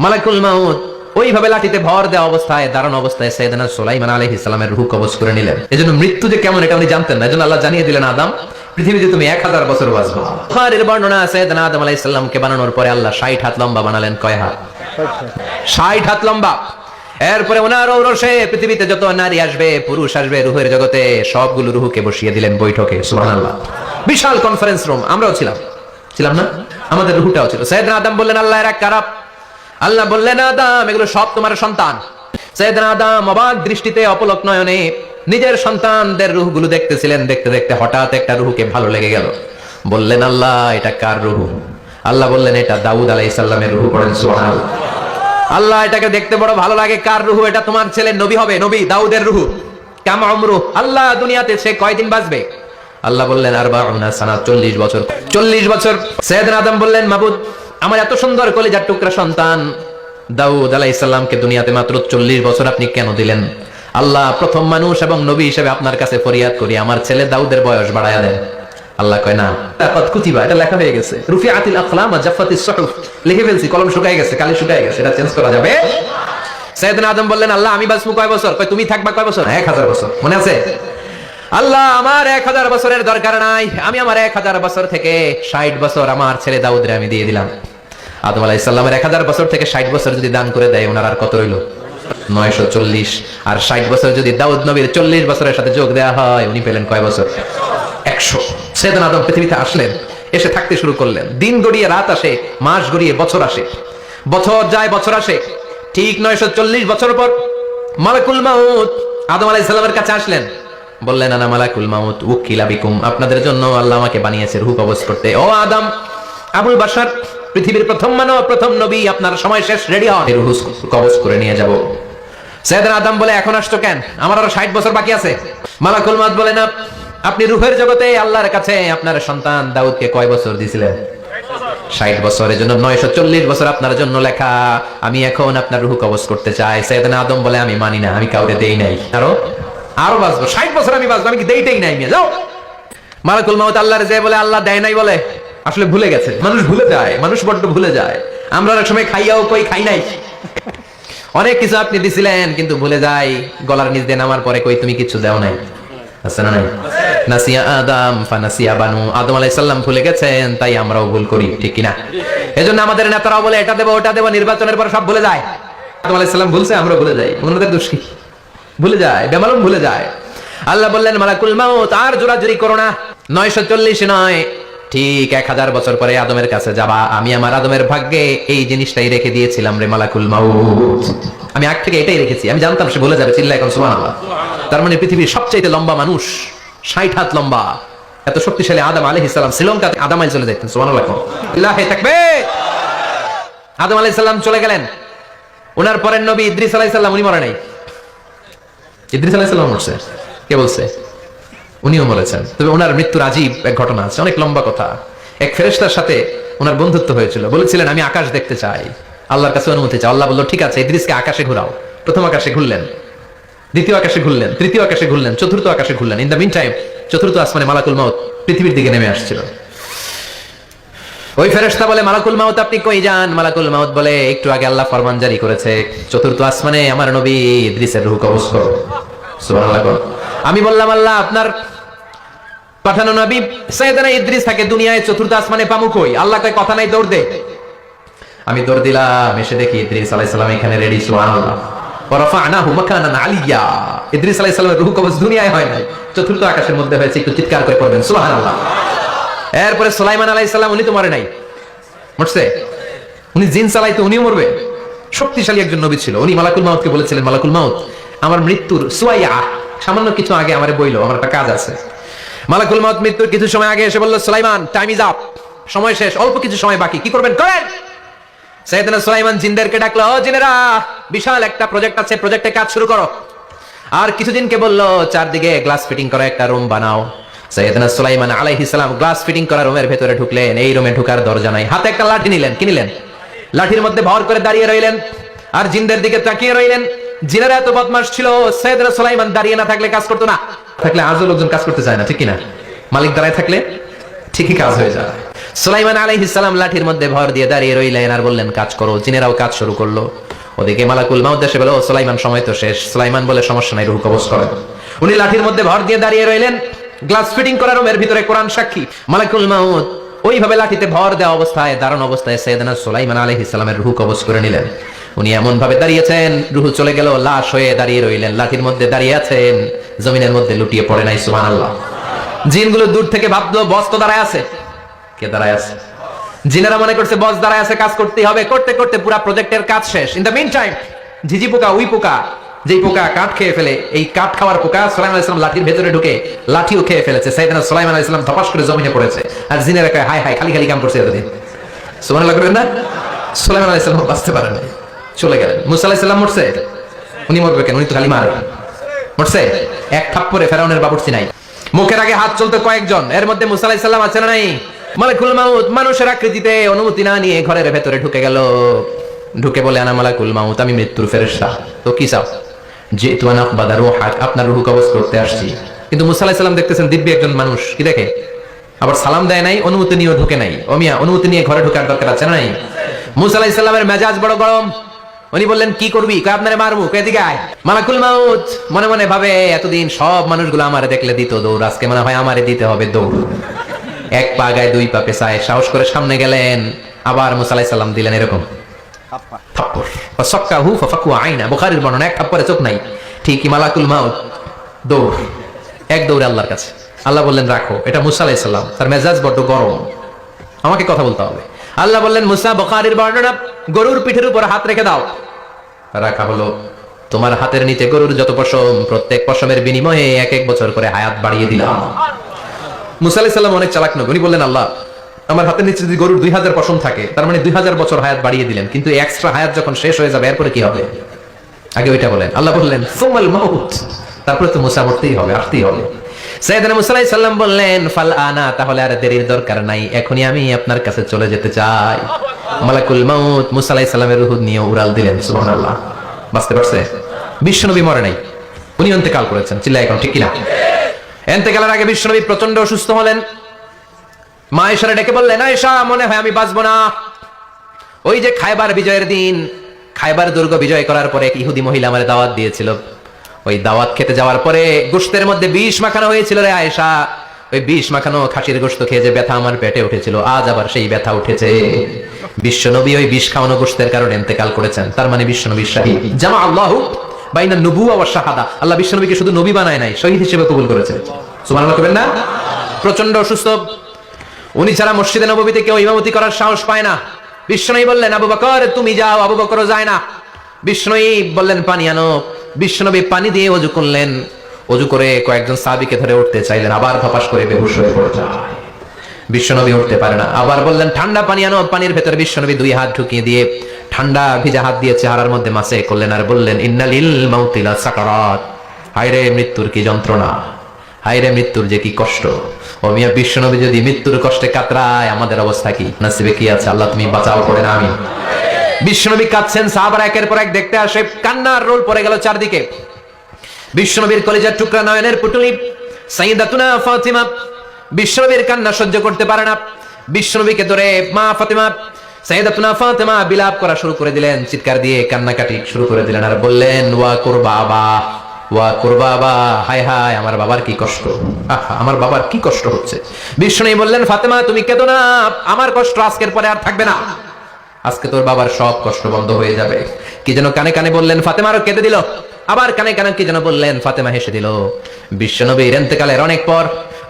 মালাকুল মাউত ওইভাবে লাঠিতে ভর দেওয়া অবস্থায় দাঁড়ানো অবস্থায় সাইয়েদনা সুলাইমান আলাইহিস সালামের রূহ কবজ করে নিলেন। এজন্য মৃত্যু যে কেমন এটা উনি জানতেন না, এজন্য আল্লাহ জানিয়ে দিলেন আদম পৃথিবীতে তুমি 1000 বছর বাঁচবে। বুখারীর বর্ণনা সাইয়েদনা আদম আলাইহিস সালামকে বানানোর পরে আল্লাহ 60 হাত লম্বা বানালেন। কয় হাত? 60 হাত লম্বা। এরপরে ওনার ঔরসে পৃথিবীতে যত নারী আসবে, পুরুষ আসবে রূহের জগতে, সবগুলো রূহকে বসিয়ে দিলেন বৈঠকে। সুবহানাল্লাহ। বিশাল কনফারেন্স রুম, আমরাও ছিলাম না? আমাদের রূহটাও ছিল। সাইয়েদনা আদম বললেন আল্লাহ এরা কারা? আল্লাহ বললেন আদম এগুলো সব তোমার সন্তান। সাইয়েদনা আদম অবাক দৃষ্টিতে অপলক নয়নে নিজের সন্তানদের রূহগুলো দেখতেছিলেন। দেখতে দেখতে হঠাৎ একটা রূহকে ভালো লেগে গেল। বললেন আল্লাহ এটা কার রূহ? আল্লাহ বললেন এটা দাউদ আলাইহিস সালামের রূহ। পড়েন সুবহানাল্লাহ। আল্লাহ এটাকে দেখতে বড় ভালো লাগে, কার রূহ? এটা তোমার ছেলে নবী হবে, নবী দাউদের রূহ। কাম উমরু, আল্লাহ দুনিয়াতে সে কয়দিন বাঁচবে? আল্লাহ বললেন 40 সানা, 40 বছর। 40 বছর। সাইয়েদনা আদম বললেন মাবুদ আমার এত সুন্দর কলিজার টুকরা সন্তান দাউদ আলাইহিস সালামকে দুনিয়াতে মাত্র 40 বছর আপনি কেন দিলেন? আল্লাহ প্রথম মানুষ এবং নবী হিসেবে আপনার কাছে ফরিয়াদ করি আমার ছেলে দাউদের বয়স বাড়ায়া দেন। আল্লাহ কয় না, লাকাদ কুতিবা, এটা লেখা হয়ে গেছে। রুফিআতিল আকলাম ওয়া জাফাতিস সুহুফ, লিখে ফেলছি, কলম শুকায় গেছে, কালি শুকায় গেছে, এটা চেঞ্জ করা যাবে। সাইয়েদনা আদম বললেন আল্লাহ আমি বাঁচবো কয় বছর? কয় তুমি থাকবা কয় বছর? 1000 বছর। মনে আছে? আল্লাহ আমার 1000 বছরের দরকার নাই, আমি আমার 1000 বছর থেকে 60 বছর আমার ছেলে দাউদরে আমি দিয়ে দিলাম। আদম আলাইহিস সালামের 1000 বছর থেকে 60 বছর যদি দান করে দেয় ওনার আর কত রইল? 940। আর 60 বছর যদি দাউদ নবীর 40 বছরের সাথে যোগ দেওয়া হয় উনি পেলেন কয় বছর? 100। সাইয়েদনা আদম পৃথিবীতে আসলেন, এসে থাকতে শুরু করলেন। দিন গড়িয়ে রাত আসে, মাস গড়িয়ে বছর আসে, বছর যায় বছর আসে। ঠিক 940 বছর পর মালাকুল মাউত আদম আলাইহিস সালামের কাছে আসলেন। বললেন আনা মালাকুল মাউত উকিলা বিকুম, আপনাদের জন্য আল্লাহ আমাকে বানিয়েছে রূহ কবজ করতে। ও আদম, আবুল বাশার, পৃথিবীর প্রথম মানব, প্রথম নবী, আপনার সময় শেষ, রেডি হন, রূহ কবজ করে নিয়ে যাব। সাইয়েদনা আদম বলে এখন আসছো কেন? আমার আরো 60 বছর বাকি আছে। মালাকুল মাউত বলে না, আপনি রূহের জগতে আল্লাহর কাছে আপনার সন্তান দাউদকে কয় বছর দিয়েছিলেন? 60 বছর। এজন্য 940 বছর আপনার জন্য লেখা। আমি এখন আপনার রূহ কবজ করতে চাই। সাইয়েদনা আদম বলে আমি মানি না, আমি কাউকে দেই নাই, আরো বাঁচবো, 60 বছর আমি বাঁচবো, আমি কি দেইটাই নাই? যাও। মালাকুল মাউত আল্লাহর যে বলে আল্লাহ দেয় নাই বলে, আসলে ভুলে গেছে। মানুষ ভুলে যায়, মানুষ বড্ড ভুলে যায়। আমরা অনেক সময় খাইয়াও কই খাই নাই। অনেক কিছু আপনি দিছিলেন কিন্তু ভুলে যাই, গলার নিচ দিয়ে নামার পরে কই তুমি কিছু দাও নাই। আছে না নাই? নাসিয়া আদম ফানাসিয়া বানু, আদম আলাইহিস সালাম ভুলে গেছেন, তাই আমরাও ভুল করি, ঠিক কি না? এজন্য আমাদের নেতারাও বলে এটা দেব ওটা দেব, নির্বাচনের পর সব ভুলে যায়। আদম আলাইহিস সালাম ভুলছে, আমরা ভুলে যাই। ওনাদের দোষ কি? ভুলে যায়, বেমালুম ভুলে যায়। আল্লাহ বললেন মালাকুল মাউত আর জোরাজুরি করো না, 940 নয়, ঠিক 1000 বছর পরে আদমের কাছে যাবা। আমি আমার আদমের ভাগ্যে এই জিনিসটাই রেখে দিয়েছিলাম রে মালাকুল মাউত, আমি আগ থেকে এটাই রেখেছি, আমি জানতাম সে ভুলে যাবে। চিল্লা এখন সুবহানাল্লাহ। তার মানে পৃথিবীর সবচেয়ে লম্বা মানুষ, 60 হাত লম্বা, এত শক্তিশালী আদম আলাইহিস সালাম শ্রীলঙ্কাতে আদামায় চলে যেতেন। সুবহানাল্লাহ। ইলাহি তাকবীর। আদম আলাইহিস সালাম চলে গেলেন। ওনার পরের নবী ইদ্রিস আলাইহিস সালাম, উনি মরে নাই। ইদ্রিস আলাইহিস সালাম মরছে, কে বলছে? উনিও মরেছেন। তবে ওনার মৃত্যুর আজীব এক ঘটনা আছে, অনেক লম্বা কথা। এক ফেরেশতার সাথে ওনার বন্ধুত্ব হয়েছিল। বলেছিলেন আমি আকাশ দেখতে চাই, আল্লাহর কাছে অনুমতি চাই। আল্লাহ বলল ঠিক আছে, ইদ্রিসকে আকাশে ঘোরাও। প্রথম আকাশে ঘুরলেন, দ্বিতীয় আকাশে ঘুরলেন, তৃতীয় আকাশে ঘুরলেন, চতুর্থ আকাশে ঘুরলেন। ইন দ্য মিন টাইম চতুর্থ আসমানে মালাকুল মাউত পৃথিবীর দিকে নেমে আসছিল। ওই ফেরেশতা বলে মালাকুল মাউত আপনি কই যান? মালাকুল মাউত বলে একটু আগে আল্লাহ ফরমান জারি করেছে চতুর্থ আসমানে আমার নবী ইদ্রিসের রূহ কবজ করো। সুবহানাল্লাহ। আমি বললাম আল্লাহ আপনার পাঠানো নবী সাইয়েদনা ইদ্রিস থাকে দুনিয়ায়, চতুর্থ আসমানে পামু কই? আল্লাহ কয় কথা নাই, দৌড় দে। আমি দৌড় দিলাম, এসে দেখি ইদ্রিস আলাইহিস সালাম এখানে রেডি। সুবহানাল্লাহ। ওয়া রাফা'নাহু মাকানান আলিয়্যা, ইদ্রিস আলাইহিস সালামের রূহ কবজ দুনিয়ায় হয় নাই, চতুর্থ আকাশের মধ্যে হয়েছে। একটু চিৎকার করে পড়বেন সুবহানাল্লাহ। এরপরে সুলাইমান আলাইহিস সালাম, উনি তো মরে নাই, মরছে। উনি জিন চালাইতো, উনিও মরবে। শক্তিশালী একজন নবী ছিল। উনি মালাকুল মাউতকে বলেছিলেন মালাকুল মাউত আমার মৃত্যুর সুয়াইয়া সামান্য কিছু আগে আমারে বইলো, আমার একটা কাজ আছে। মালাকুল মাউত মৃত্যুর কিছু সময় আগে এসে বলল সুলাইমান টাইম ইজ আপ, সময় শেষ, অল্প কিছু সময় বাকি, কি করবেন করেন। সাইয়েদনা সুলাইমান জিনদেরকে ডাকলো, ও জিনেরা বিশাল একটা প্রজেক্ট আছে, প্রজেক্টে কাজ শুরু করো। আর কিছুদিনকে বলল চারদিকে গ্লাস ফিটিং করা একটা রুম বানাও। সাইয়েদনা সুলাইমান আলাইহিস সালাম গ্লাস ফিটিং করা রুমের ভেতরে ঢুকলেন। এই রুমে ঢোকার দরজা নাই, হাতে একটা লাঠি নিলেন। কি নিলেন? লাঠির মধ্যে ভর করে দাঁড়িয়ে রইলেন আর জিনদের দিকে তাকিয়ে রইলেন। জিনেরা এত বদমাশ ছিল, সাইয়েদনা সুলাইমান দাঁড়িয়ে না থাকলে কাজ করতো না। থাকলে আজও লোকজন কাজ করতে চায় না, ঠিক কিনা? মালিক দাঁড়ায় থাকলে ঠিকই কাজ হয়ে যায়। সুলাইমান আলাইহিস সালাম লাঠির মধ্যে ভর দিয়ে দাঁড়িয়ে রইলেন আর বললেন কাজ করো। জিনেরাও কাজ শুরু করলো। ওদিকে মালাকুল মাউত এসে বলে, ও সুলাইমান সময় তো শেষ। সুলাইমান বলে, সমস্যা নাই, রূহ কবজ করেন। উনি লাঠির মধ্যে ভর দিয়ে দাঁড়িয়ে রইলেন। গ্লাস ফিটিং করার রুমের ভিতরে কোরআন সাক্ষী। মালাকুল মাউত ওইভাবে লাঠিতে ভর দেওয়া অবস্থায়, দাঁড়ানো অবস্থায় সাইয়েদনা সুলাইমান আলাইহিস সালামের রূহ কবজ করে নিলেন। উনি এমন ভাবে দাঁড়িয়েছেন, রূহ চলে গেল, লাশ হয়ে দাঁড়িয়ে রইলেন। লাঠির মধ্যে দাঁড়িয়ে আছেন, জমিনের মধ্যে লুটিয়ে পড়ে নাই। সুবহানাল্লাহ। জিনগুলো দূর থেকে ভাবলো বস তো দাঁড়ায় আছে। কে দাঁড়ায় আছে? জিনেরা মনে করছে বস দাঁড়ায় আছে, কাজ করতেই হবে। করতে করতে পুরা প্রজেক্টের কাজ শেষ। ইন দ্য মিন টাইম ঝিঝি পোকা, উই পোকা, যেই পোকা কাঠ খেয়ে ফেলে, এই কাঠ খাওয়ার পোকা সুলাইমান আলাইহিস সালাম লাঠির ভেতরে ঢুকে লাঠিও খেয়ে ফেলেছে। সাইয়েদনা সুলাইমান আলাইহিস সালাম ধপাস করে জমিনে পড়েছে। আর জিনেরা কয়, হায় হায়, খালি খালি কাম করছে এতদিন। সুবহানাল্লাহ করবেন না? সুলাইমান আলাইহিস সালাম বাঁচতে পারেন না, চলে গেলেন। মুসা আলাইহিস সালাম মরছে? উনি মরবে কেন? উনি তো খালি মার মরছে। এক থাপ্পড়ে ফেরাউনের বাবুর্চি নাই। মুখের আগে হাত চলতে কয়েকজন, এর মধ্যে মুসা আলাইহিস সালাম আছে না নাই? মালাকুল মাউত মানুষের আকৃতিতে অনুমতি না নিয়ে ঘরের ভেতরে ঢুকে গেল। ঢুকে বলে, আনা মালাকুল মাউত, আমি মৃত্যুর ফেরেশতা। তো কি চাও? যে তুয়ানা বাদা রূহাক, আপনার রূহ কবজ করতে আসছি। কিন্তু মুসা আলাইহিস সালাম দেখতেছেন দিব্যি একজন মানুষ, কি দেখে? আবার সালাম দেয় নাই, অনুমতি নিয়েও ঢুকে নাই। ও মিয়া, অনুমতি নিয়ে ঘরে ঢোকার দরকার আছে না নাই? মুসা আলাইহিস সালামের মেজাজ বড় গরম। উনি বললেন, কি করবি? কয়, আপনারে মারবো। এদিকে আয়। মালাকুল মাউত মনে মনে ভাবে, এতদিন সব মানুষগুলো আমারে দেখলে দিত দৌড়, আজকে মনে হয় আমারে দিতে হবে দৌড়। এক পা গায়ে দুই পা পেছায় সাহস করে সামনে গেলেন। আবার মুসা আলাইহিস সালাম দিলেন এরকম থাপ্পড়। ফাসাক্কাহু ফাফাকু আইনা, বুখারীর বর্ণনা, এক থাপ্পড়ে চোখ নাই। ঠিকই মালাকুল মাউত দৌড়, এক দৌড়ে আল্লাহর কাছে। আল্লাহ বললেন, রাখো। এটা মুসা আলাইহিস সালাম, তার মেজাজ বড্ড গরম, আমাকে কথা বলতে হবে। আল্লাহ বললেন, মুসা, বুখারীর বর্ণনা, গরুর পিঠের উপর হাত রেখে দাও। রাখা হলো। তোমার হাতের নিচে গরুর যত পশম, প্রত্যেক পশমের বিনিময়ে এক এক বছর করে হায়াত বাড়িয়ে দিলাম। মুসা আলাইহিস সালাম অনেক চালাক নয়। উনি বললেন, আল্লাহ, আমার হাতের নিচে যদি গরুর 2000 পশম থাকে, তার মানে 2000 বছর হায়াত বাড়িয়ে দিলেন। কিন্তু এক্সট্রা হায়াত যখন শেষ হয়ে যাবে, এরপরে কি হবে? আগে ওইটা বলেন। আল্লাহ বললেন, সুমাল মাউত, তারপরে তো মুসা মরতেই হবে, আসতেই হবে। সাইয়েদনা মুসা আলাইহিস সালাম বললেন, ফাল আনা, তাহলে আর দেরির দরকার নাই, এখনই আমি আপনার কাছে চলে যেতে চাই। মালাকুল মাউত মুসা আলাইহিস সালামের রূহ নিয়ে উড়াল দিলেন। সুবহানাল্লাহ। বাঁচতে পারছে? বিশ্বনবী মরে নাই, উনি ইন্তেকাল করেছেন। চিল্লায় এখন, ঠিক কিনা? ইন্তেকালের আগে বিশ্বনবী প্রচন্ড অসুস্থ হলেন। মা আয়েশারে ডেকে বললেন, আয়েশা, মনে হয় আমি বাঁচবো না। ওই যে খায়বার বিজয়ের দিন, খায়বার দুর্গ বিজয় করার পরে এক ইহুদি মহিলা আমারে দাওয়াত দিয়েছিল। ওই দাওয়াত খেতে যাওয়ার পরে গোশতের মধ্যে বিষ মাখানো হয়েছিল রে আয়েশা। ওই বিষ মাখানো খাসির গোশত খেয়ে যে ব্যথা আমার পেটে উঠেছিল, আজ আবার সেই ব্যথা উঠেছে। বিশ্বনবী ওই বিষ খাওয়ানো গোশতের কারণে ইন্তেকাল করেছেন। তার মানে বিশ্বনবী শাহীদ। জামা আল্লাহু বাইনা নবুওয়া ওয়া শাহাদা, আল্লাহ বিশ্বনবীকে শুধু নবী বানায় নাই, শহীদ হিসেবে কবুল করেছেন। সুবহানাল্লাহ করবেন না? প্রচন্ড অসুস্থ, উনি ছাড়া মসজিদে নববীতে কেউ ইমামতি করার সাহস পায় না। বিশ্বনবী বললেন, আবু বকর তুমি যাও। আবু বকরও যায় না। বিশ্বনবী বললেন, পানি আনো। বিশ্বনবী পানি দিয়ে ওযু করলেন। ওযু করে কয়েকজন সাহাবীকে ধরে উঠতে চাইলেন, আবার ধপাস করে বেহুশ হয়ে পড়ে যায়। বিশ্বনবী উঠতে পারে না। আবার বললেন, ঠান্ডা পানি আনো। পানির ভেতরে বিশ্বনবী দুই হাত ঢুকিয়ে দিয়ে ঠান্ডা ভিজা হাত দিয়ে চেহারার মধ্যে মাসে করলেন আর বললেন, ইন্নালিল মাউতি লা সাকারাত, হায়রে মৃত্যুর কি যন্ত্রণা, হায়রে মৃত্যুর যে কি কষ্ট। ও মিয়া, বিশ্বনবী যদি মৃত্যুর কষ্টে কাতরায়, আমাদের অবস্থা কি? নসিবে কি আছে? আল্লাহ তুমি বাঁচাও করে না। আমি বিশ্বনবী কাঁদছেন, সাহাবারা একের পর এক দেখতে আসে। কান্নার রোল পড়ে গেল চারদিকে। বিশ্বনবীর কলিজার টুকরা নয়নের পুটুলি সাইয়্যিদাতুনা ফাতিমা বিশ্বনবীর কান্না সহ্য করতে পারে না। বিশ্বনবীকে ধরে মা ফাতিমা, সাইয়্যিদাতুনা ফাতিমা বিলাপ করা শুরু করে দিলেন, চিৎকার দিয়ে কান্নাকাটি শুরু করে দিলেন আর বললেন, ওয়া কুরবাবা, ওয়া কুরবাবা, হায় হায়, আমার বাবার কি কষ্ট, আহা, আমার বাবার কি কষ্ট হচ্ছে। বিশ্বনবী বললেন, ফাতেমা তুমি কেঁদো না, আমার কষ্ট আজকের পরে আর থাকবে না, আজকে তোর বাবার সব কষ্ট বন্ধ হয়ে যাবে। কি যেন কানে কানে বললেন, ফাতেমারও কেঁদে দিল। আবার কানে কানে কি যেন বললেন, ফাতেমা হেসে দিল। বিশ্বনবীর ইন্তেকালের অনেক পর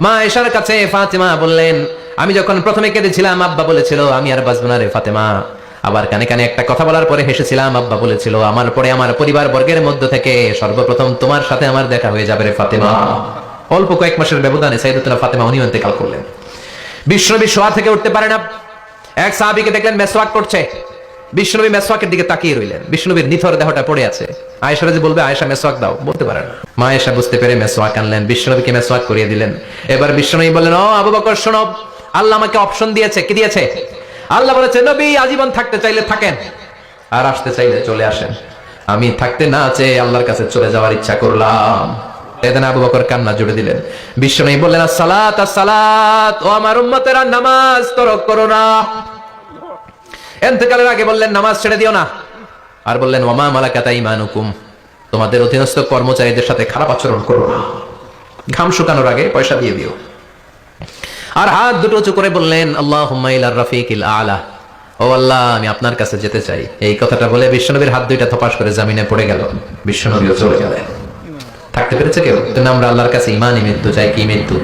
মা আয়েশার কাছে ফাতেমা বললেন, আমি যখন প্রথমে কেঁদেছিলাম আব্বা বলেছিল আমি আর বাঁচব না রে ফাতেমা। আবার কানে কানে একটা কথা বলার পরে হেসেছিলাম, আব্বা বলেছিল আমার পরে আমার পরিবার বর্গের মধ্য থেকে সর্বপ্রথম তোমার সাথে আমার দেখা হয়ে যাবে রে ফাতেমা। অল্প কয়েক মাসের ব্যবধানে সাইয়্যিদাতুনা ফাতেমা উনিও ইন্তেকাল করলেন। বিশ্বনবী শোয়া থেকে উঠতে পারে না। এক সাহাবীকে দেখলেন মেসওয়াক করছে। বিশ্বনবী মেসওয়াকের দিকে তাকিয়ে রইলেন। বিশ্বনবীর নিথর দেহটা পড়ে আছে। আয়েশা যে বলবে আয়েশা মেসওয়াক দাও, বলতে পারে না। মা আয়েশা বুঝতে পেরে মেসওয়াক আনলেন, বিশ্বনবীকে মেসওয়াক করিয়ে দিলেন। এবার বিশ্বনবী বললেন, ও আবু বকর শোনো, আল্লাহ আমাকে অপশন দিয়েছে। কি দিয়েছে? আল্লাহ বলেছে নবী আজীবন থাকতে চাইলে থাকেন, আর আসতে চাইলে চলে আসেন। আমি থাকতে না চেয়ে আল্লাহর কাছে চলে যাওয়ার ইচ্ছা করলাম। সাইয়েদনা আবু বকর কান্না জুড়ে দিলেন। বিশ্বনবী বললেন, আসসালাত আসসালাত, ও আমার উম্মতেরা নামাজ তরক করো না। ইন্তেকালের আগে বললেন, নামাজ ছেড়ে দিও না। আর বললেন, ওয়ামা মালাকাত আইমানুকুম, তোমাদের অধীনস্থ কর্মচারীদের সাথে খারাপ আচরণ করো না। ঘাম শুকানোর আগে পয়সা দিয়ে দিও। আর হাত দুটো উঁচু করে বললেন, আল্লাহুম্মা ইলার রাফিকিল আলা, ও আল্লাহ আমি আপনার কাছে যেতে চাই। এই কথাটা বলে বিশ্বনবীর হাত দুইটা থপাস করে জমিনে পড়ে গেল। বিশ্বনবীও চলে গেলেন। থাকতে পেরেছে কেউ? আমরা আল্লাহর কাছে ইমানই মৃত্যু চাই, কি মৃত্যু?